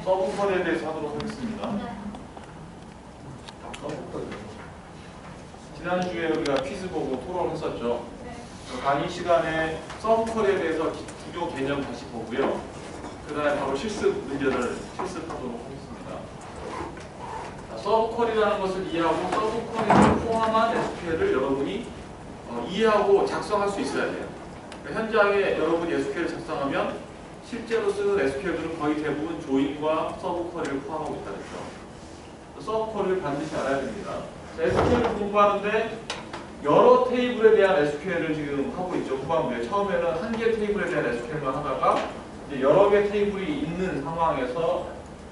서브 쿼리에 대해서 하도록 하겠습니다. 지난주에 우리가 퀴즈 보고 토론을 했었죠. 강의 시간에 서브 쿼리에 대해서 구조 개념 다시 보고요. 그 다음에 바로 실습 문제를 실습하도록 하겠습니다. 서브 쿼리라는 것을 이해하고 서브 쿼리를 포함한 SQL을 여러분이 이해하고 작성할 수 있어야 돼요. 그러니까 현장에 여러분이 SQL을 작성하면 실제로 쓰는 SQL들은 거의 대부분 조인과 서브 쿼리를 포함하고 있다 그랬죠. 서브 쿼리를 반드시 알아야 됩니다. SQL을 공부하는데 여러 테이블에 대한 SQL을 지금 하고 있죠. 후반부에. 처음에는 한 개 테이블에 대한 SQL만 하다가 이제 여러 개 테이블이 있는 상황에서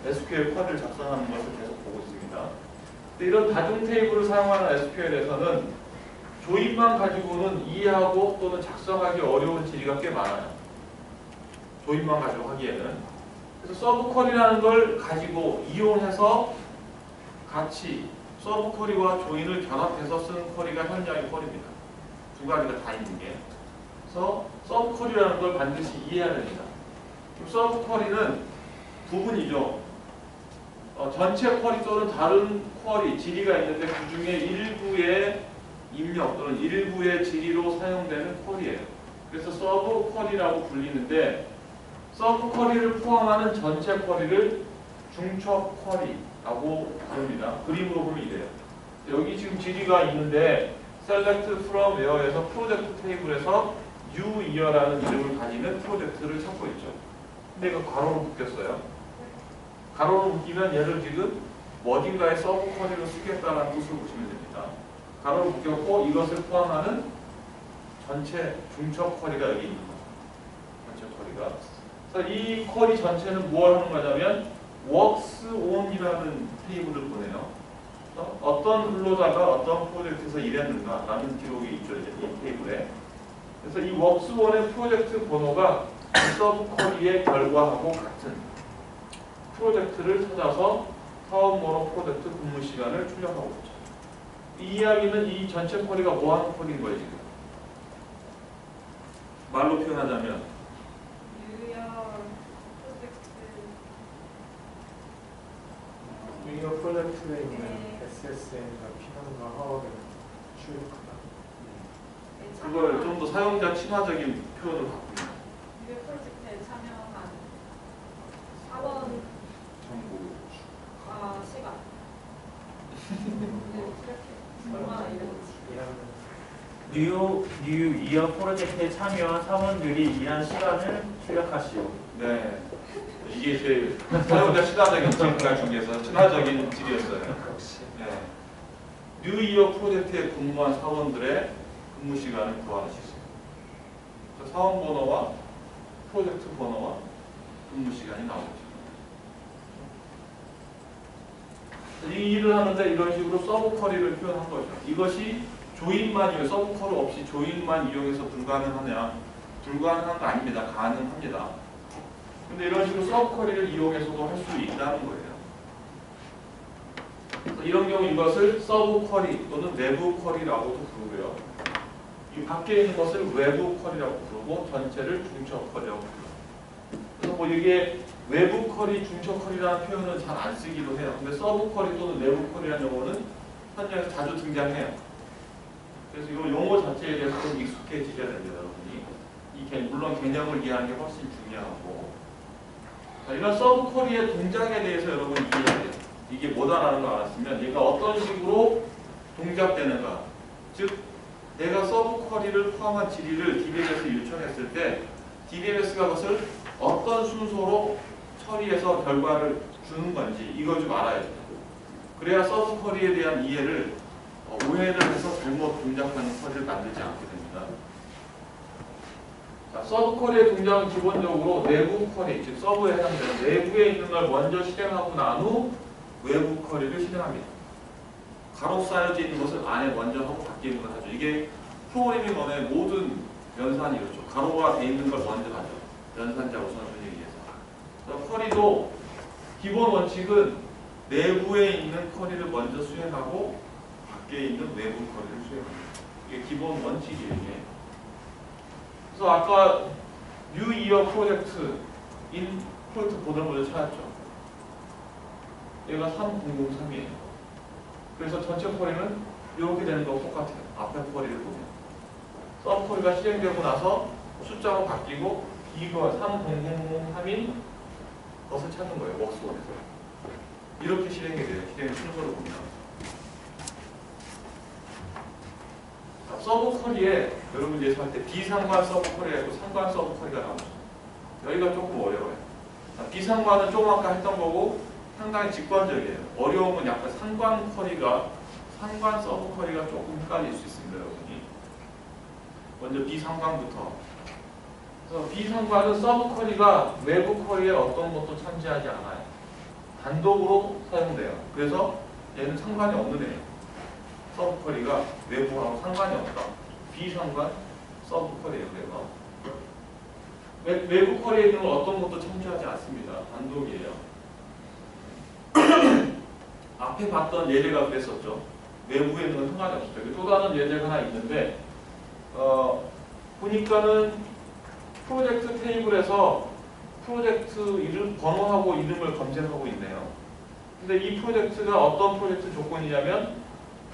SQL 쿼리를 작성하는 것을 계속 보고 있습니다. 근데 이런 다중 테이블을 사용하는 SQL에서는 조인만 가지고는 이해하고 또는 작성하기 어려운 지리가 꽤 많아요. 조인만 가지고 하기에는. 그래서 서브 쿼리라는 걸 가지고 이용해서 같이 서브 쿼리와 조인을 결합해서 쓴 쿼리가 현장의 쿼리입니다. 두 가지가 다 있는 게. 그래서 서브 쿼리라는 걸 반드시 이해해야 됩니다. 서브 쿼리는 부분이죠. 전체 쿼리 또는 다른 쿼리, 지리가 있는데 그 중에 일부의 입력 또는 일부의 지리로 사용되는 쿼리예요. 그래서 서브 쿼리라고 불리는데 서브 쿼리를 포함하는 전체 쿼리를 중첩 쿼리라고 부릅니다. 그림으로 보면 이래요. 여기 지금 지리가 있는데 select from where에서 프로젝트 테이블에서 uyear라는 이름을 가지는 프로젝트를 찾고 있죠. 근데 이거 가로로 묶였어요. 가로로 묶이면 얘를 지금 어딘가에 서브 쿼리로 쓰겠다는 뜻으로 보시면 됩니다. 가로로 묶였고 이것을 포함하는 전체 중첩 쿼리가 여기 있는 거죠. 전체 쿼리가. 그래서 이 쿼리 전체는 뭘 하는 거냐면 works on이라는 테이블을 보내요. 어떤 근로자가 어떤 프로젝트에서 일했는가 라는 기록이 있죠. 이 테이블에. 그래서 이 works on의 프로젝트 번호가 서브 쿼리의 결과하고 같은 프로젝트를 찾아서 사업번호 프로젝트 근무 시간을 출력하고 있죠. 이 이야기는 이 전체 쿼리가 뭐 하는 쿼리인 거예요, 지금? 말로 표현하자면 유형 프로젝트에 있는 SSN과 피감과 화학을 출력하다. 그걸 좀 더 사용자 친화적인 표현을 바꿉니다. 유형 프로젝트에 참여한 사원 시간. 얼마나 뉴 이어 프로젝트에 참여한 사원들이 일한 시간을 출력하시오. 네. 이게 제일 사용자 친화적인 지금까지 중에서 친화적인 질이었어요. 네. 뉴 이어 프로젝트에 근무한 사원들의 근무 시간을 구하시죠. 사원 번호와 프로젝트 번호와 근무 시간이 나오죠. 이 일을 하는데 이런 식으로 서브 쿼리를 표현한 거죠. 이것이 조인만이요. 서브 쿼리 없이 조인만 이용해서 불가능하냐? 불가능한 거 아닙니다. 가능합니다. 근데 이런 식으로 서브 쿼리를 이용해서도 할 수 있다는 거예요. 이런 경우 이것을 서브 쿼리 또는 내부 쿼리라고도 부르고요. 이 밖에 있는 것을 외부 쿼리라고 부르고 전체를 중첩 쿼리라고 부르고. 그래서 뭐 이게 외부 쿼리, 중첩 쿼리라는 표현은 잘 안 쓰기도 해요. 근데 서브 쿼리 또는 내부 쿼리라는 용어는 현장에서 자주 등장해요. 그래서 이 용어 자체에 대해서 좀 익숙해지셔야 됩니다, 여러분이. 물론 개념을 이해하는 게 훨씬 중요하고. 자, 이런 서브 쿼리의 동작에 대해서 여러분이 이해해야 돼요. 이게 뭐다라는 걸 알았으면 얘가 어떤 식으로 동작되는가. 즉, 내가 서브 쿼리를 포함한 지리를 DBMS에 요청했을 때 DBMS가 그것을 어떤 순서로 처리해서 결과를 주는 건지 이걸 좀 알아야 돼요. 그래야 서브 쿼리에 대한 이해를 오해를 해서 잘못 동작하는 쿼리를 만들지 않게 됩니다. 자, 서브 쿼리의 동작은 기본적으로 내부 쿼리, 즉 서브에 해당되는 내부에 있는 걸 먼저 실행하고 난 후 외부 쿼리를 실행합니다. 가로 쌓여져 있는 것을 안에 먼저 하고 밖에 있는 걸 하죠. 이게 프로그래밍 언어의 모든 연산이 이렇죠. 가로가 돼 있는 걸 먼저 하죠. 연산자 우선순위에 의해서. 쿼리도 기본 원칙은 내부에 있는 쿼리를 먼저 수행하고 밖에 있는 외부 쿼리를 수행합니다. 이게 기본 원칙이에요. 이게. 그래서 아까 뉴 이어 프로젝트 인 프로젝트 보드를 먼저 찾았죠. 얘가 3003이에요. 그래서 전체 쿼리는 이렇게 되는 거 똑같아요. 앞에 쿼리를 보면. 서브 쿼리가 실행되고 나서 숫자로 바뀌고 이거 3003인 것을 찾는 거예요. 워크스원에서. 이렇게 실행이 돼요. 실행 순서를 보면. 자, 서브 쿼리에 여러분 예상할 때 비상관 서브 쿼리가 있고 상관 서브 쿼리가 나오죠. 여기가 조금 어려워요. 자, 비상관은 조금 아까 했던 거고 상당히 직관적이에요. 어려움은 약간 상관 쿼리가 상관 서브 쿼리가 조금 헷갈릴 수 있습니다. 여러분이. 먼저 비상관부터. 그래서 비상관은 서브 쿼리가 외부 쿼리에 어떤 것도 참지하지 않아요. 단독으로 사용돼요. 그래서 얘는 상관이 없는 애예요. 서브 쿼리가 외부하고 상관이 없다. 비상관 서브 쿼리예요. 그래서 외부 쿼리에 있는 어떤 것도 참조하지 않습니다. 단독이에요. 앞에 봤던 예제가 그랬었죠. 외부에 있는 건 상관이 없어요. 또 다른 예제가 하나 있는데 보니까는 프로젝트 테이블에서 프로젝트 이름, 번호하고 이름을 검색하고 있네요. 근데 이 프로젝트가 어떤 프로젝트 조건이냐면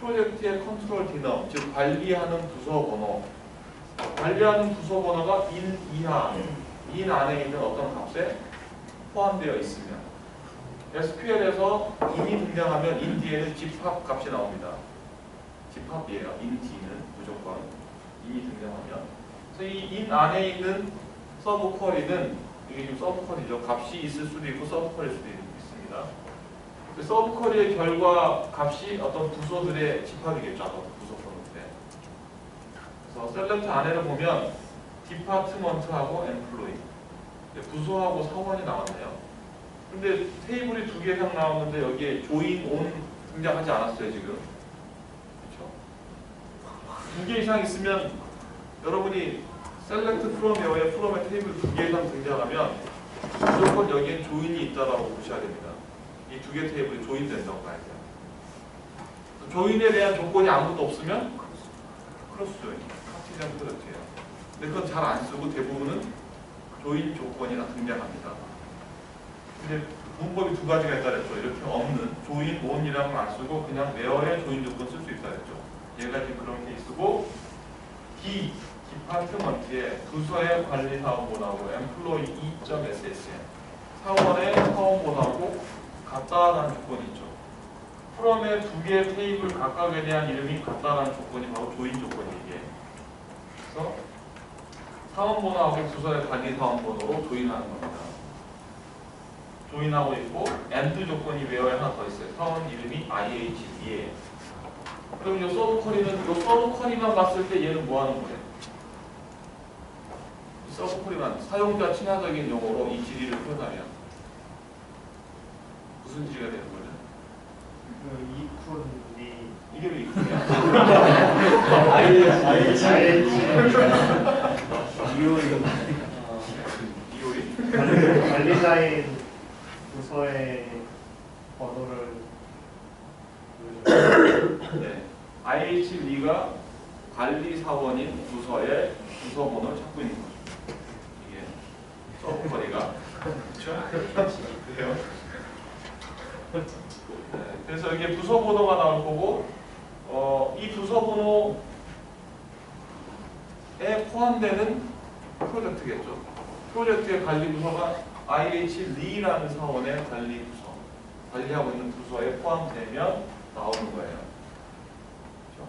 프로젝트의 컨트롤 디너, 즉 관리하는 부서 번호. 관리하는 부서 번호가 in 이하, in 안에 있는 어떤 값에 포함되어 있으면 SQL에서 in이 등장하면 in 뒤에는 집합 값이 나옵니다. 집합이에요. in 뒤는 무조건 in이 등장하면. 그래서 이 in 안에 있는 서브 쿼리는 이게 지금 서브 쿼리죠. 값이 있을 수도 있고 서브 쿼리일 수도 있습니다. 그 서브 쿼리의 결과 값이 어떤 부서들의 집합이겠죠. 부서 번호인데. 그래서 셀렉트 안에를 보면 디파트먼트하고 엠플로이 부서하고 사원이 나왔네요. 근데 테이블이 2개 이상 나오는데 여기에 조인, 온 등장하지 않았어요 지금. 그렇죠? 2개 이상 있으면 여러분이 셀렉트 프롬웨어에 프롬의 테이블 2개 이상 등장하면 무조건 여기에 조인이 있다라고 보셔야 됩니다. 이 2개 테이블이 조인된다고 봐야 돼요. 조인에 대한 조건이 아무것도 없으면 크로스 조인, 카티전 프로젝트예요. 근데 그건 잘 안 쓰고 대부분은 조인 조건이나 등장합니다. 근데 문법이 2가지가 있다 그랬죠. 이렇게 없는 조인, 온이라는 걸 안 쓰고 그냥 웨어에 조인 조건 쓸 수 있다 그랬죠. 얘가 지금 그런 케이스고 디파트먼트의 부서의 관리 사원본하고 employee 2.ssn 사원의 사원본하고 같다라는 조건이 있죠. 프롬의 2개의 테이블 각각에 대한 이름이 같다라는 조건이 바로 조인 조건이에요. 이게. 그래서 사원번호하고 부서의 관리 사원번호로 조인하는 겁니다. 조인하고 있고 AND 조건이 웨어에 하나 더 있어요. 사원 이름이 IHE예요. 그럼 이 서브 쿼리만 봤을 때 얘는 뭐 하는 거예요? 이 서브 쿼리만 사용자 친화적인 용어로 이 지리를 표현하면 무슨 지리가 되는 거죠? 이쿤이 이게 왜 이군이야? 이오리? 관리자인 부서의 번호를 네. IH리가 관리사원인 부서의 부서 번호를 찾고 있는 거죠. 이게 서브 쿼리가 그렇죠? 그래요? 네, 그래서 이게 부서 번호가 나올 거고 이 부서 번호에 포함되는 프로젝트겠죠. 프로젝트의 관리 부서가 IH리라는 사원의 관리 부서, 관리하고 있는 부서에 포함되면 나오는 거예요. 그렇죠?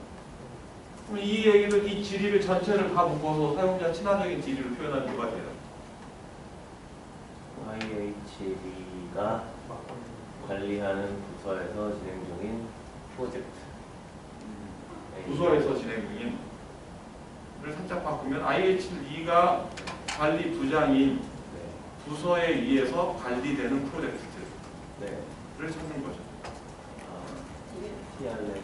그럼 이 얘기를, 이 지리를 전체를 다 묶어서 사용자 친화적인 지리를 표현하는 뭐가 돼요? IHB가 관리하는 부서에서 진행 중인 프로젝트. 부서에서 진행 중인 를 살짝 바꾸면 IH리가 관리 부장인 네. 부서에 의해서 관리되는 프로젝트들을 네. 찾는 거죠. TR는 네.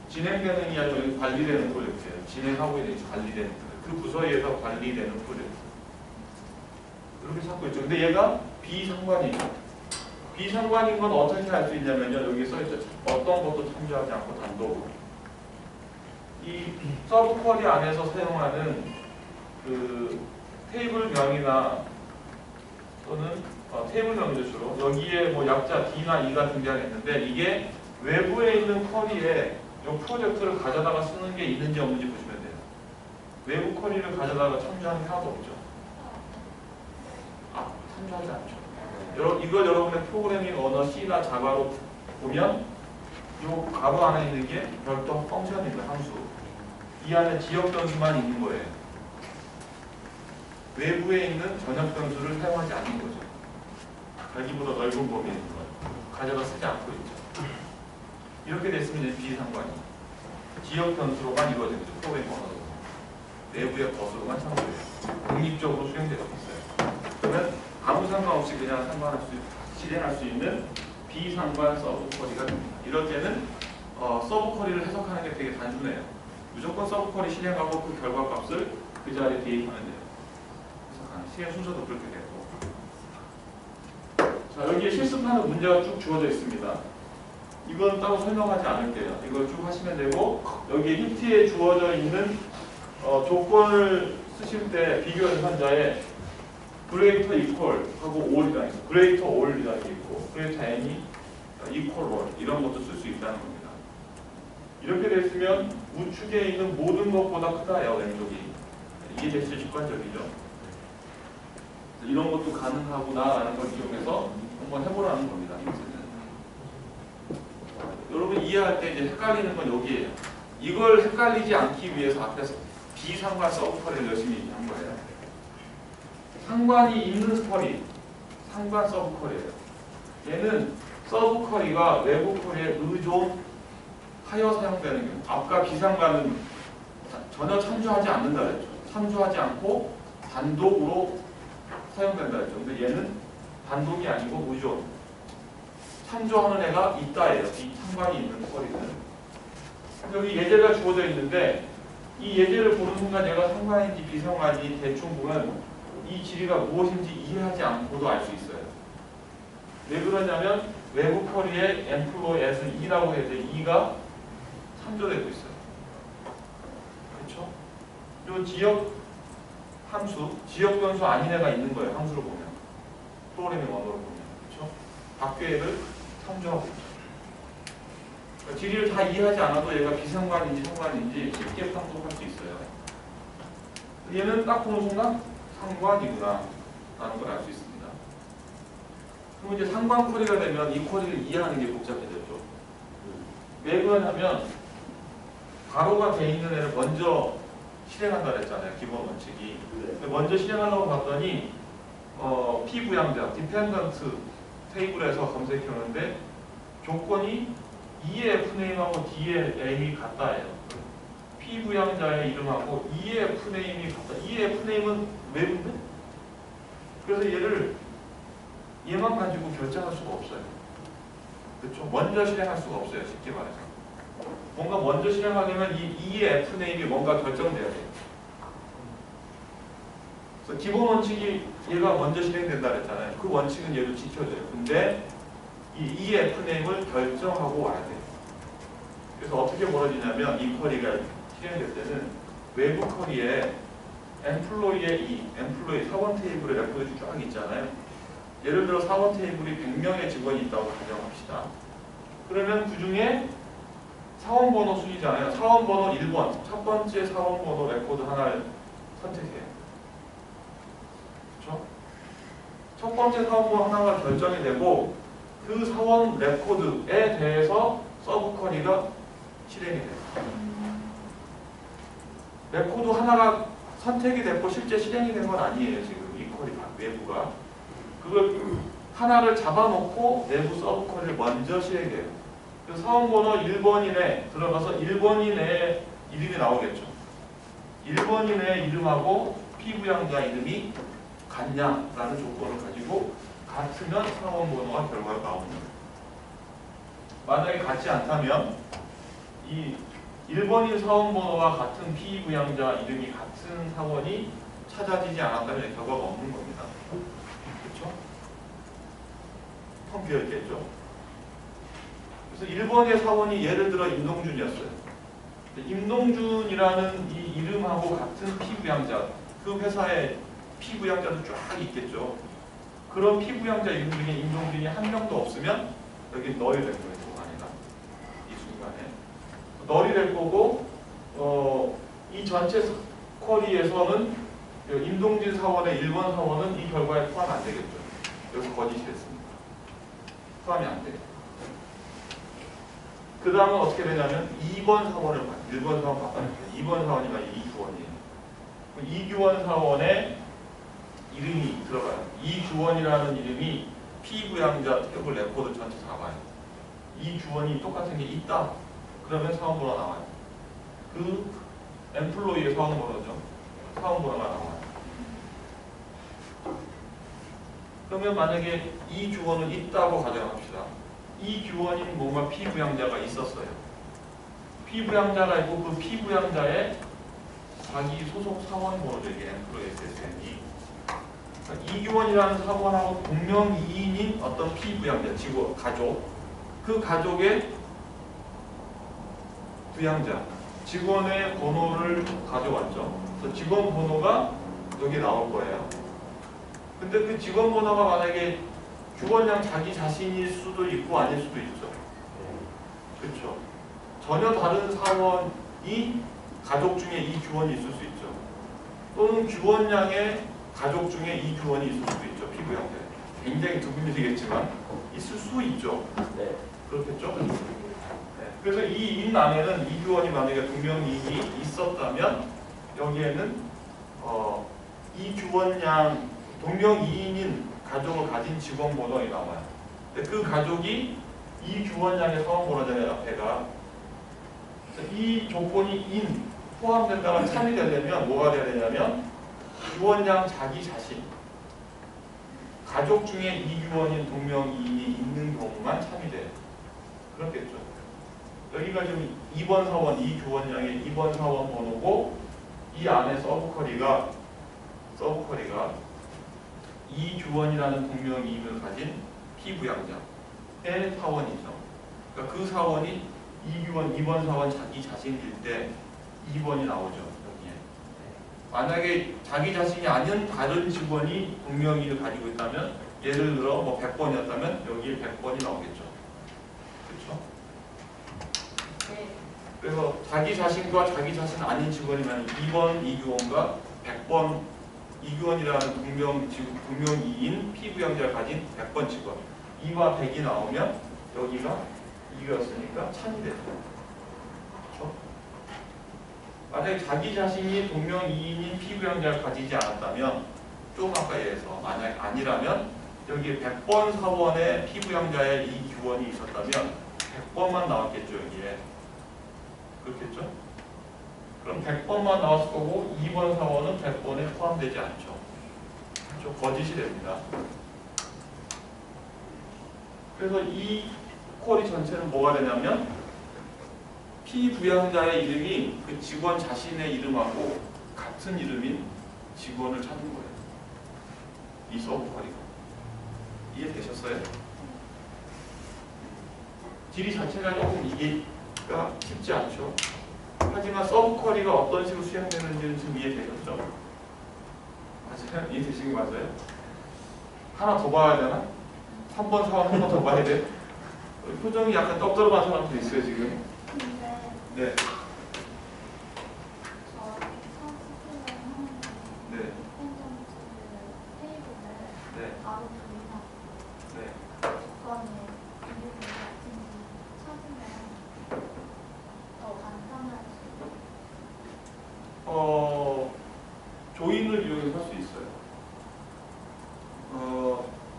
진행되는 게 아니라 관리되는 프로젝트예요. 진행하고 있는 관리되는 프로젝트. 그 부서에 의해서 관리되는 프로젝트. 이렇게 찾고 있죠. 근데 얘가 비상관이죠. 비상관인 건 어떻게 알 수 있냐면요. 여기 써있죠. 어떤 것도 참조하지 않고 단독으로. 이 서브 쿼리 안에서 사용하는 그 테이블명이나 또는 테이블 명제수로 여기에 뭐 약자 D나 E가 등장했는데 이게 외부에 있는 쿼리에 이 프로젝트를 가져다가 쓰는 게 있는지 없는지 보시면 돼요. 외부 쿼리를 가져다가 참조하는 게 하나도 없죠. 참조하지 않죠. 이걸 여러분의 프로그래밍 언어 C나 자바로 보면 이 값 안에 있는 게 별도 펑션입니다. 함수. 이 안에 지역 변수만 있는 거예요. 외부에 있는 전역 변수를 사용하지 않는 거죠. 자기보다 넓은 범위에 있는 거예요. 가져다 쓰지 않고 있죠. 이렇게 됐으면 이제 비상관이 지역 변수로만 이루어지는 거죠. 프로그래밍 언어로. 내부의 것으로만 참조해요. 독립적으로 수행될 수 있어요. 그러면 아무 상관없이 그냥 실행할 수 있는 비상관 서브 쿼리가 됩니다. 이럴 때는 서브 쿼리를 해석하는 게 되게 단순해요. 무조건 서브 쿼리 실행하고 그 결과값을 그 자리에 대입하면 돼요. 해석하는 실행 순서도 그렇게 되고. 자, 여기에 실습하는 문제가 쭉 주어져 있습니다. 이건 따로 설명하지 않을게요. 이걸 쭉 하시면 되고 여기에 힌트에 주어져 있는 조건을 쓰실 때 비교한 환자에 greater equal 하고 all이라는 게 있고 greater all이라는 게 있고 greater any equal all 이런 것도 쓸 수 있다는 겁니다. 이렇게 됐으면 우측에 있는 모든 것보다 크다예요. 왼쪽이. 이게 제일 직관적이죠. 이런 것도 가능하구나라는 걸 이용해서 한번 해보라는 겁니다. 여러분 이해할 때 이제 헷갈리는 건 여기에요. 이걸 헷갈리지 않기 위해서 앞에서 비상관 서브 쿼리를 열심히 한 거예요. 상관이 있는 쿼리, 상관 서브 쿼리예요. 얘는 서브 쿼리가 외부 쿼리에 의존하여 사용되는 경우. 아까 비상관은 전혀 참조하지 않는다 그랬죠. 참조하지 않고 단독으로 사용된다 그랬죠. 근데 얘는 단독이 아니고 의존. 참조하는 애가 있다예요. 이 상관이 있는 쿼리는. 여기 예제가 주어져 있는데 이 예제를 보는 순간 얘가 상관인지 비상관인지 대충 보면 이 지리가 무엇인지 이해하지 않고도 알 수 있어요. 왜 그러냐면 외부 쿼리에 employ에서 E라고 해도 E가 참조되고 있어요. 그렇죠? 이 지역 함수, 지역 변수 아닌 애가 있는 거예요. 함수로 보면. 프로그래밍 언어로 보면. 그렇죠? 밖에를 참조하고 있죠. 그러니까 지리를 다 이해하지 않아도 얘가 비상관인지 상관인지 쉽게 판독할 수 있어요. 얘는 딱 보는 순간 상관이구나 라는 걸 알 수 있습니다. 그럼 이제 상관 쿼리가 되면 이 쿼리를 이해하는 게 복잡해졌죠. 왜 그러냐면 가로가 돼 있는 애를 먼저 실행한다 그랬잖아요. 기본 원칙이. 근데 먼저 실행하려고 봤더니 P부양자, 디펜던트 테이블에서 검색했는데 조건이 E의 F네임하고 D의 A이 같다예요. P부양자의 이름하고 E의 F네임이 같다. E의 F네임은 외부인데? 그래서 얘만 가지고 결정할 수가 없어요. 그렇죠? 먼저 실행할 수가 없어요. 쉽게 말해서. 뭔가 먼저 실행하려면 이 E의 F네임이 뭔가 결정돼야 돼요. 그래서 기본 원칙이 얘가 먼저 실행된다 그랬잖아요. 그 원칙은 얘도 지켜져요. 근데 이 E의 F네임을 결정하고 와야 돼요. 그래서 어떻게 벌어지냐면 이 쿼리가 실행될 때는 외부 쿼리에 employee의 employee 사원 테이블에 레코드 쫙 있잖아요. 예를 들어 사원 테이블이 100명의 직원이 있다고 가정합시다. 그러면 그 중에 사원 번호 순이잖아요. 사원 번호 1번, 첫 번째 사원 번호 레코드 하나를 선택해요. 그렇죠? 첫 번째 사원 번호 하나가 결정이 되고 그 사원 레코드에 대해서 서브 쿼리가 실행이 돼요. 레코드 하나가 선택이 됐고 실제 실행이 된 건 아니에요. 지금 이 쿼리 외부가. 그걸 하나를 잡아놓고 내부 서브 쿼리를 먼저 실행해요. 그래서 사원번호 1번인에 들어가서 1번인의 이름이 나오겠죠. 1번인의 이름하고 P부양자 이름이 같냐라는 조건을 가지고 같으면 사원번호가 결과가 나오는 거예요. 만약에 같지 않다면 이 1번인 사원번호와 같은 P부양자 이름이 같은 사원이 찾아지지 않았다면 결과가 없는 겁니다. 그렇죠? 텅 비어있겠죠? 그래서 1번의 사원이 예를 들어 임동준이었어요. 임동준이라는 이 이름하고 같은 P부양자, 그 회사에 P부양자도 쫙 있겠죠. 그런 피부양자 이름 중에 인종들이 한 명도 없으면 여기 널이 될 거예요. 동안이가 이 순간에 널이 될 거고 이 전체 쿼리에서는 임동진 사원의 1번 사원은 이 결과에 포함 안 되겠죠. 여기서 거짓이 됐습니다. 포함이 안 돼요. 그 다음은 어떻게 되냐면 2번 사원을 봐요. 1번 사원 바꿔요. 2번 사원이 만약 이규원이에요. 이규원 사원의 이름이 들어가요. 이규원이라는 이름이 피부양자 태블 레코드 전체 다 봐요. 이규원이 똑같은 게 있다. 그러면 사원번호 나와요. 그 엠플로이의 사원번호죠. 사원번호가 나와요. 그러면 만약에 이 규원은 있다고 가정합시다. 이 규원인 뭔가 피부양자가 있었어요. 피부양자가 있고 그 피부양자의 자기 소속 사원번호죠. 이게 엠플로이 SSN이. 그러니까 이 규원이라는 사원하고 동명이인인 어떤 피부양자, 직원, 가족, 그 가족의 부양자, 직원의 번호를 가져왔죠. 그래서 직원 번호가 여기 나올 거예요. 근데 그 직원 번호가 만약에 규원양 자기 자신일 수도 있고 아닐 수도 있죠. 그렇죠. 전혀 다른 사원이 가족 중에 이 규원이 있을 수 있죠. 또는 규원양의 가족 중에 이 규원이 있을 수도 있죠. 피부양자. 굉장히 드물리겠지만 있을 수 있죠. 네. 그렇겠죠. 네. 그래서 이 인 안에는 이 규원이 만약에 동명이인이 있었다면 여기에는 이 규원양 동명이인인 가족을 가진 직원 번호가 나와요. 근데 그 가족이 이 규원양의 사원번호잖아요. 앞에가. 이 조건이 인 포함된다가 참이 되려면 뭐가 돼야 되냐면 규원양 자기 자신 가족 중에 이 규원인 동명이인이 있는 경우만 참이 돼요. 그렇겠죠. 여기가 지금 2번 사원 이 규원양의 2번 사원 번호고 이 안에 서브쿼리가 이 규원이라는 동명이인을 가진 피부양자의 사원이죠. 그러니까 그 사원이 이 규원 2번 사원 자기 자신일 때 2번이 나오죠. 여기에. 만약에 자기 자신이 아닌 다른 직원이 동명이인을 가지고 있다면 예를 들어 뭐 100번이었다면 여기에 100번이 나오겠죠. 그렇죠? 네. 그래서 자기 자신과 자기 자신 아닌 직원이면 2번 이규원과 100번 이규원이라는 동명이인 피부양자를 가진 100번 직원 2와 100이 나오면 여기가 2였으니까 1000이 되죠. 그렇죠? 만약에 자기 자신이 동명이인인 피부양자를 가지지 않았다면 조금 아까 예에서 만약에 아니라면 여기 100번 사원의 피부양자의 이 규원이 있었다면 100번만 나왔겠죠. 여기에. 그렇겠죠? 그럼 100번만 나왔을 거고 2번 사원은 100번에 포함되지 않죠. 그렇죠? 거짓이 됩니다. 그래서 이 쿼리 전체는 뭐가 되냐면 피부양자의 이름이 그 직원 자신의 이름하고 같은 이름인 직원을 찾는 거예요. 이 서브 쿼리가. 이해되셨어요? 길이 자체가 조금 이해가 쉽지 않죠. 하지만 서브 쿼리가 어떤 식으로 수행되는지는 지금 이해되셨죠? 맞아요? 이해되신 거 맞아요? 하나 더 봐야 되나? 3번 사원 한 번 더 봐야 돼? 표정이 약간 떡들어간 사람도 있어요 지금. 네. 네. 네. 네. 조인을 이용해서 할 수 있어요.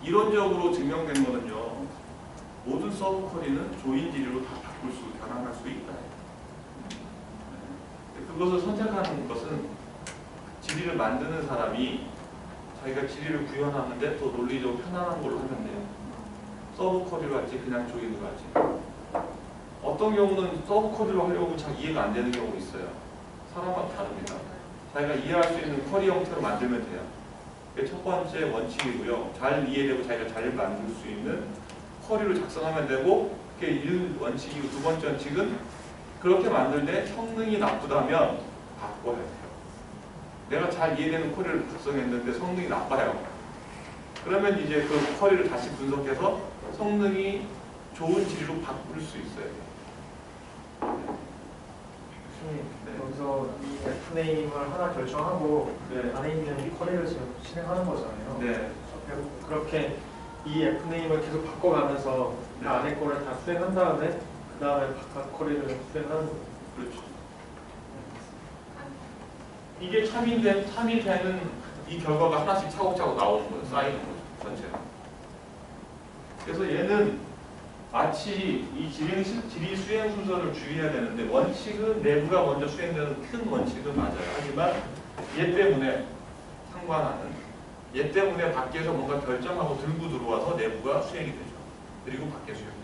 이론적으로 증명된 거는요. 모든 서브 쿼리는 조인 지리로 다 변환할 수 있다. 그것을 선택하는 것은 지리를 만드는 사람이 자기가 지리를 구현하는데 또 논리적으로 편안한 걸로 하면 돼요. 서브 쿼리로 할지 그냥 조인으로 할지. 어떤 경우는 서브 쿼리로 하려고 잘 이해가 안 되는 경우가 있어요. 사람마다 다릅니다. 자기가 이해할 수 있는 쿼리 형태로 만들면 돼요. 그게 첫 번째 원칙이고요. 잘 이해되고 자기가 잘 만들 수 있는 쿼리를 작성하면 되고 그게 1원칙이고 두 번째 원칙은 그렇게 만들 때 성능이 나쁘다면 바꿔야 돼요. 내가 잘 이해되는 쿼리를 작성했는데 성능이 나빠요. 그러면 이제 그 쿼리를 다시 분석해서 성능이 좋은 질로 바꿀 수 있어요. 교수님, 네. 여기서 이 F네임을 하나 결정하고 네. 안에 있는 이 쿼리를 지금 실행하는 거잖아요. 네. 그렇게 이 F네임을 계속 바꿔가면서 그 네. 안에 거를 다 수행한 다음에 그 다음에 바깥 쿼리를 수행하는 거예요. 그렇죠. 이게 참이 되는 이 결과가 하나씩 차곡차곡 나오는 거예요. 쌓이는 거죠. 전체가. 그래서 얘는 마치 이 질의 수행 순서를 주의해야 되는데 원칙은 내부가 먼저 수행되는 큰 원칙은 맞아요. 하지만 얘 때문에 상관하는 얘 때문에 밖에서 뭔가 결정하고 들고 들어와서 내부가 수행이 되죠. 그리고 밖에 수행되죠.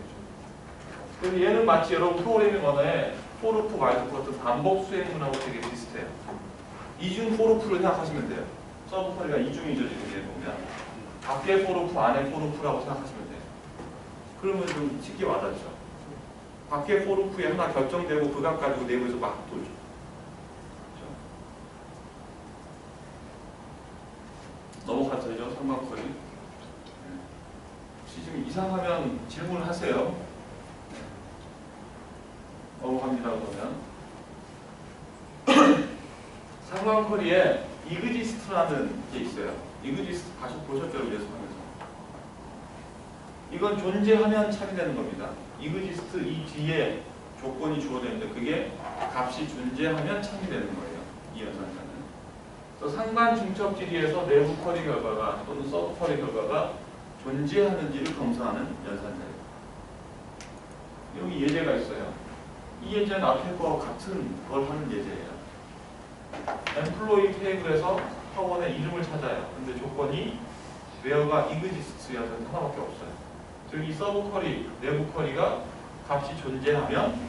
그래서 얘는 마치 여러분 프로그래밍 언어의 포르프 말고 같은 반복 수행문하고 되게 비슷해요. 이중 포르프를 생각하시면 돼요. 서브쿼리가 이중이죠. 지금 얘 보면 밖에 포르프 안에 포르프라고 생각하시면 돼요. 그러면 좀 쉽게 와닿죠. 밖에 포르프에 하나 결정되고 그각 가지고 내부에서 막 돌죠. 그렇죠? 넘어가도 되죠. 상관쿼리. 혹시 지금 이상하면 질문을 하세요. 넘어갑니다. 그러면 상관쿼리에 이그지스트라는 게 있어요. 이그지스트 보셨죠? 예습하면서. 이건 존재하면 참여되는 겁니다. 이그지스트 이 뒤에 조건이 주어지는데 그게 값이 존재하면 참여되는 거예요. 이 연산자는. 그래서 상관 중첩 질의에서 내부 쿼리 결과가 또는 서브 쿼리 결과가 존재하는지를 검사하는 연산자예요. 여기 예제가 있어요. 이 예제는 앞에 거와 같은 걸 하는 예제예요. 엠플로이 테이블에서 사원의 이름을 찾아요. 근데 조건이 where가 이그지스트여서 하나밖에 없어요. 즉 이 서브 쿼리, 내부 쿼리가 값이 존재하면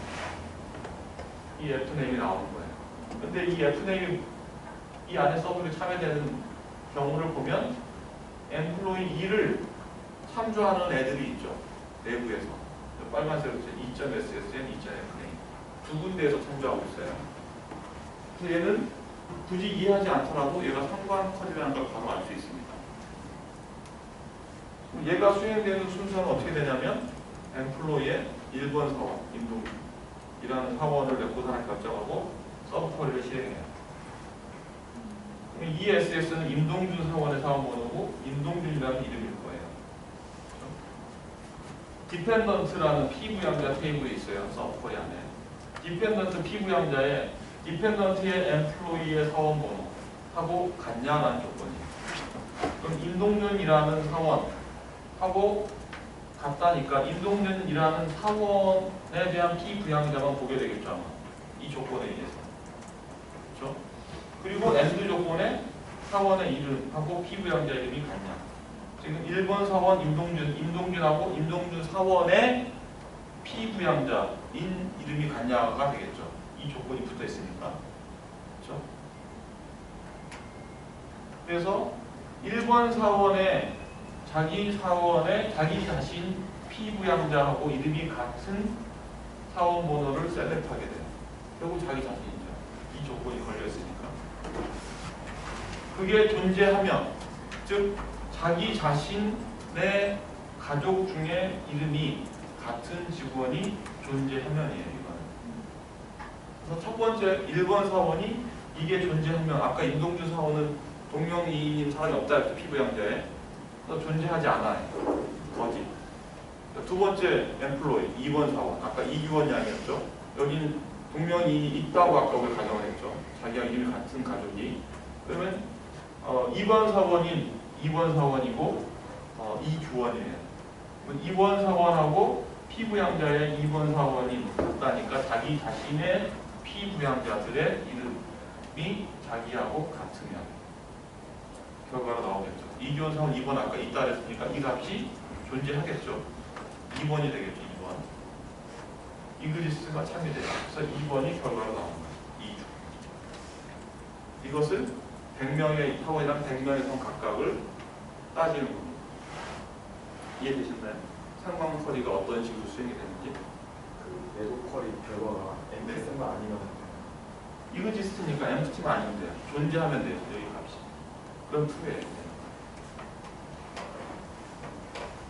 이 F네임이 나오는 거예요. 근데 이 F네임이 이 안에 서브에 참여되는 경우를 보면 엠플로이 2를 참조하는 애들이 있죠. 내부에서. 빨간색으로 2.SSN, 2.F네임. 두 군데에서 참조하고 있어요. 그래서 얘는 굳이 이해하지 않더라도 얘가 상관 쿼리라는 걸 바로 알 수 있습니다. 얘가 수행되는 순서는 어떻게 되냐면 엠플로이의 1번 사원, 임동준이라는 사원을 내고 하나 결정하고 서브 쿼리를 실행해요. 그럼 이 SS는 임동준 사원의 사원 번호고 임동준이라는 이름일 거예요. 디펜던트라는 P부양자 테이블이 있어요. 서브 쿼리 안에. 디펜던트 P부양자에 디펜던트의 엠플로이의 사원 번호하고 같냐라는 조건이에요. 그럼 임동준이라는 사원하고 같다니까 임동준이라는 사원에 대한 P부양자만 보게 되겠죠. 아마. 이 조건에 의해서. 그렇죠? 그리고 엔드 조건에 사원의 이름하고 P부양자 이름이 같냐. 지금 1번 사원 임동준하고 임동준 사원의 P부양자인 이름이 같냐가 되겠죠. 이 조건이 붙어 있으니까. 그렇죠? 그래서 1번 사원의 자기 자신 P부양자하고 이름이 같은 사원 번호를 셀렉트하게 돼요. 결국 자기 자신이죠. 이 조건이 걸려 있으니까. 그게 존재하면, 즉 자기 자신의 가족 중에 이름이 같은 직원이 존재하면이에요. 그래서 첫 번째 1번 사원이 이게 존재하면 아까 임동준 사원은 동명이인 사람이 없다 했죠. P부양자에. 그래서 존재하지 않아요. 거짓. 두 번째 엠플로이 2번 사원. 아까 이규원 양이었죠. 여긴 동명이인이 있다고 아까 우리 가정을 했죠. 자기와 이름이 같은 가족이. 그러면 2번 사원인 2번 사원이고 이규원이에요. 2번 사원하고 P부양자의 2번 사원이 같다니까 자기 자신의 P부양자들의 이름이 자기하고 같으면 결과가 나오겠죠. 이규원 사원 2번 아까 있다 그랬으니까 이 값이 존재하겠죠. 2번이 되겠죠. 2번. 이그리스가 참여되죠. 그래서 2번이 결과로 나옵니다. 2주. 이것을 100명의 사원이랑 100명의 사원 각각을 따지는 겁니다. 이해되셨나요? 상관 쿼리가 어떤 식으로 수행이 되는지. 그 내부 쿼리 결과가 MS가 아니면 이그지스트니까 엠프티만 아니면 돼요. 존재하면 돼요. 여기 값이. 그럼 2예요.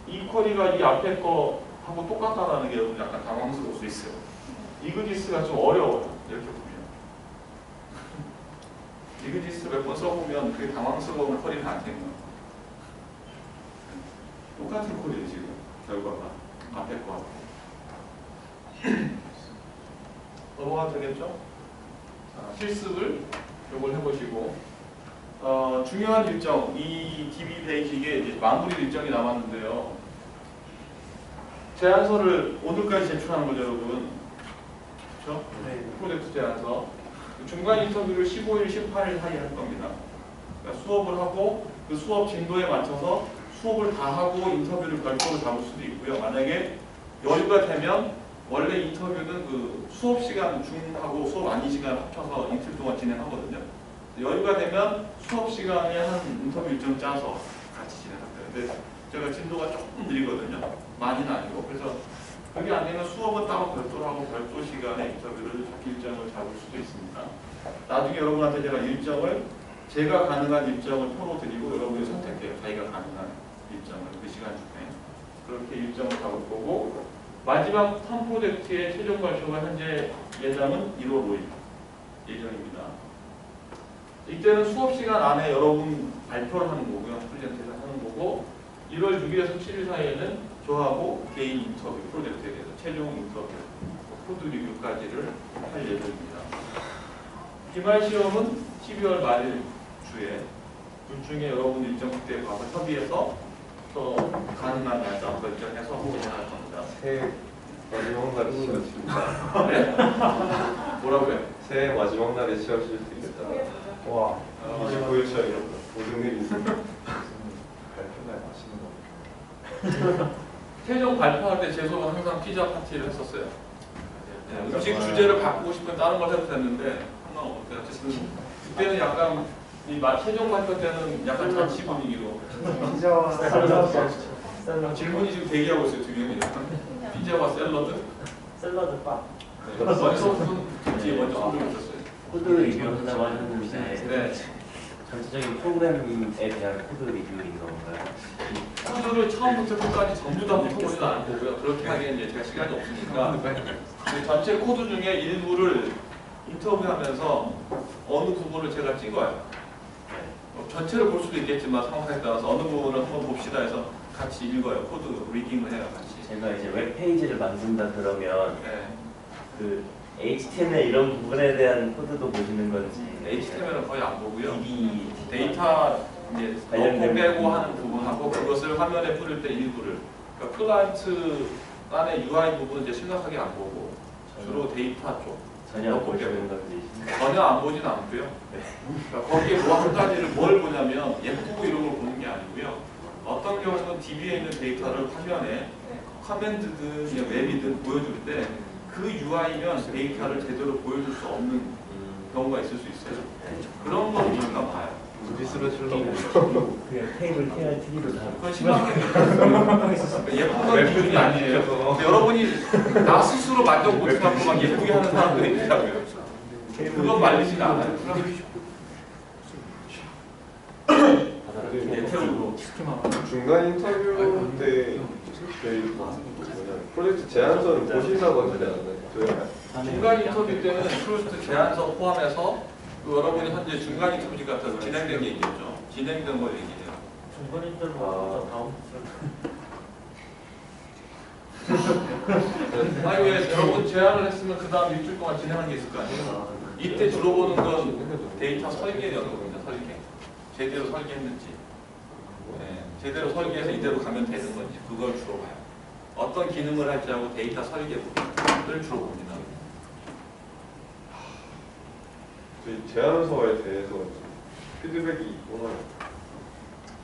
이 쿼리가 이 앞에 거 하고 똑같다라는 게 여러분 약간 당황스러울 수 있어요. 이그지스가 좀 어려워요. 이렇게 보면. 이그지스 몇 번 써보면 그게 당황스러운 쿼리는 안 생겨요. 똑같은 쿼리예요 지금 결과가 앞에 거하고. 넘어가도 되겠죠? 자, 실습을 요걸 해보시고 중요한 일정, 이 DB 베이직에 이제 마무리 일정이 남았는데요. 제안서를 오늘까지 제출하는 거죠, 여러분. 그렇죠? 네. 프로젝트 제안서. 중간 인터뷰를 15일, 18일 사이에 할 겁니다. 그러니까 수업을 하고 그 수업 진도에 맞춰서 수업을 다 하고 인터뷰를 별도로 잡을 수도 있고요. 만약에 여유가 되면 원래 인터뷰는 그 수업 시간 중하고 수업 아닌 시간 합쳐서 이틀 동안 진행하거든요. 여유가 되면 수업 시간에 한 인터뷰 일정 짜서 같이 진행합니다. 근데 제가 진도가 조금 느리거든요. 많이는 아니고. 그래서 그게 안 되면 수업은 따로 별도로 하고 별도 시간에 인터뷰를 일정을 잡을 수도 있습니다. 나중에 여러분한테 제가 일정을 제가 가능한 일정을 표로 드리고 여러분이 선택해요. 자기가 가능한 일정을 그 시간 중에 그렇게 일정을 잡을 거고 마지막 3프로젝트의 최종 발표가 현재 예정은 1월 5일 예정입니다. 이때는 수업 시간 안에 여러분 발표를 하는 거고요. 프레젠테이션 하는 거고 1월 6일에서 7일 사이에는 저하고 개인 인터뷰 프로젝트에 대해서 최종 인터뷰 코드 리뷰까지를 할 예정입니다. 기말 시험은 12월 말일 주에 둘 중에 여러분 일정 그때 가서 협의해서 또 가능한 날짜 결정해서 진행할 겁니다. 새해 마지막 날에 시험입니다. 네? 뭐라고요? 새해 마지막 날에 시험 칠 수 있겠다. 와, 29일 차이 모든 일이 있습니다. 발표날 맛있는 거. 최종 발표할 때 재소는 항상 피자 파티를 했었어요. 네, 음식 주제를 바꾸고 싶으면 다른 걸 해도 됐는데 상관없어요. 어쨌든 그때는 약간 이 최종 발표 때는 약간 잔치 분위기로 피자와 샐러드. 질문이 지금 대기하고 있어요. 두 명이 피자와 샐러드. 샐러드 바. 네, 먼저 뒤에 먼저 손 들고 있었어요. 코드 리뷰한다고 하셨는데 네. 전체적인 프로그램에 대한 코드 리뷰인 건가요? 코드를 처음부터 끝까지 전부 다 붙어보지는 않을 거고요. 그렇게 하기엔 이제 제가 시간이 없으니까 그 전체 코드 중에 일부를 인터뷰하면서 어느 부분을 제가 찍어요. 전체를 볼 수도 있겠지만 상황에 따라서 어느 부분을 한번 봅시다 해서 같이 읽어요. 코드 리딩을 해요. 같이. 제가 이제 웹페이지를 만든다 그러면 네. 그 HTML 이런 부분에 대한 코드도 보시는 건지 HTML은 거의 안 보고요. DB 데이터 이제 관련된 넣고 빼고 부분. 하는 부분하고 그것을 화면에 뿌릴 때 일부를 그러니까 클라이언트 안에 UI 부분은 이제 심각하게 안 보고 주로 데이터 쪽 전혀 넣고 보시는 빼고 건지 전혀 안 보진 않고요. 그러니까 거기에 뭐 한 가지를 뭘 보냐면 예쁘고 이런 걸 보는 게 아니고요. 어떤 경우는 DB에 있는 데이터를 화면에 커맨드든 그냥 웹이든 보여줄 때 그 UI면 데이터를 제대로 보여줄 수 없는 경우가 있을 수 있어요. 그런 건 잠깐 봐요. 무지스를 치려고. 그냥 테이블 TRT로 다 그건 심하게 예쁜 건 기준이 아니에요. 근데 여러분이 나 스스로 만족 못해갖고 막 예쁘게 하는 사람들이 있더라고요. 그건 말리지가 않아요. 예태우로 중간 인터뷰 때 저희 프로젝트 제안서를 보신다고 하지 않았나요? 중간 인터뷰 때는 프로젝트 제안서 포함해서 그 여러분이 현재 중간 인터뷰 같은 진행된 게 있겠죠. 진행된 걸 얘기해요. 중간 인터뷰 다음 아니 왜 여러분 제안을 했으면 그 다음 일주일 동안 진행한 게 있을 거 아니에요. 이때 주로 보는 건 데이터 설계 연구입니다. 설계. 제대로 설계했는지. 네, 제대로 설계해서 이대로 가면 되는 건지 그걸 주로 봐요. 어떤 기능을 할지 하고 데이터 설계 부분을 주로 봅니다. 저희 제안서에 대해서 피드백이 있구나.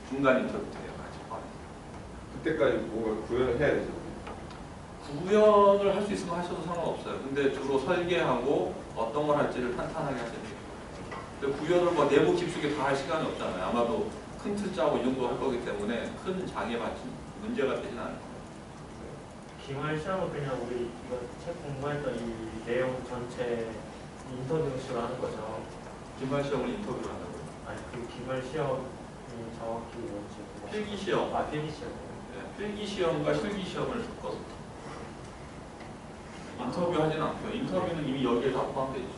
중간 인터뷰 때요. 같이. 그때까지 뭔가 구현을 해야 되죠. 구현을 할 수 있으면 하셔도 상관없어요. 근데 주로 설계하고 어떤 걸 할지를 탄탄하게 하셔야 돼요. 근데 구현을 뭐 내부 깊숙이 다 할 시간이 없잖아요. 아마도 큰 틀 짜고 이 정도 할 거기 때문에 큰 장애받지 문제가 되진 않을 거예요. 기말 시험은 그냥 우리 이거 책 공부했던 이 내용 전체 인터뷰식으로 하는 거죠. 기말 시험을 인터뷰를 한다고요. 아니 그 기말 시험이 정확히 뭔지 필기 시험. 필기 시험. 필기 시험과 실기 시험을 섞어서 인터뷰하진 않고요. 인터뷰는 이미 여기에 다 포함되어 있죠.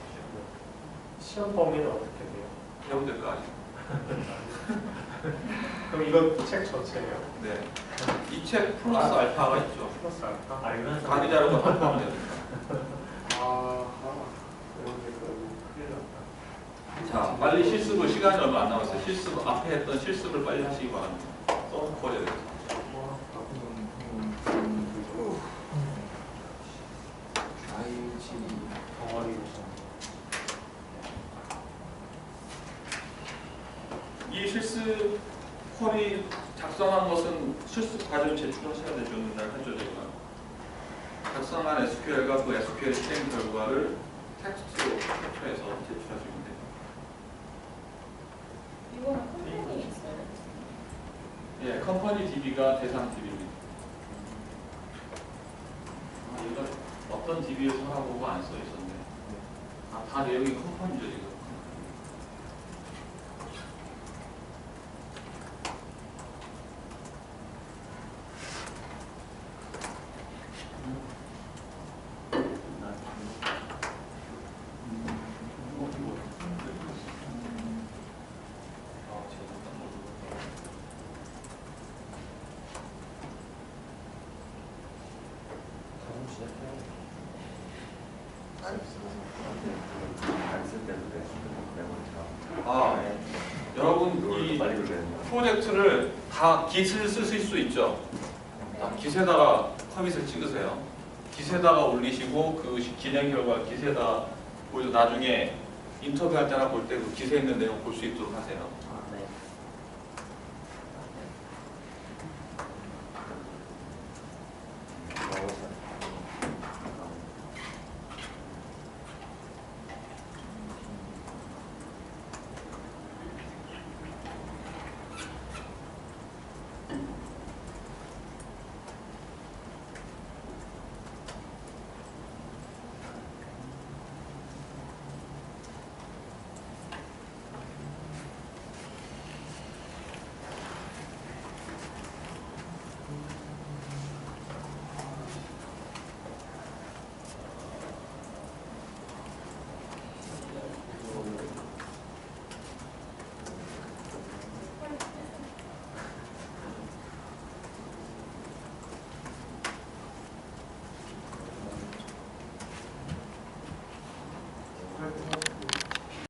시험 범위는 어떻게 돼요? 배우될 거 아니에요. 그럼 이거 책 전체예요? 네. 이 책 플러스 알파가 있죠. 플러스 알파? 알면서 강의 자료가 다 포함됩니다. 이런데 큰일 났다. 자, 빨리 실습을 시간이 얼마 안 남았어요. 실습 앞에 했던 실습을 빨리 하시기 바랍니다. 썸코리에 대해서. 덩어리 이 실습 콜이 작성한 것은 실습 과정 제출하셔야 되죠. 맨날 하죠, 제가. 작성한 SQL과 그 SQL 실행 결과를 텍스트로 캡처해서 제출하시면 돼요. 이거는 컴퍼니 있어요? 예, 컴퍼니 DB가 대상 DB입니다. 이거 어떤 DB에서 하라고 안 써 있었네. 다 내용이 컴퍼니죠, 지금. 여러분 이 프로젝트를 다 깃을 쓰실 수 있죠. 깃에다가 커밋을 찍으세요. 깃에다가 올리시고 그 진행 결과 깃에다 보여서 나중에 인터뷰할 때나 볼 때 그 깃에 있는 내용 볼 수 있도록 하세요.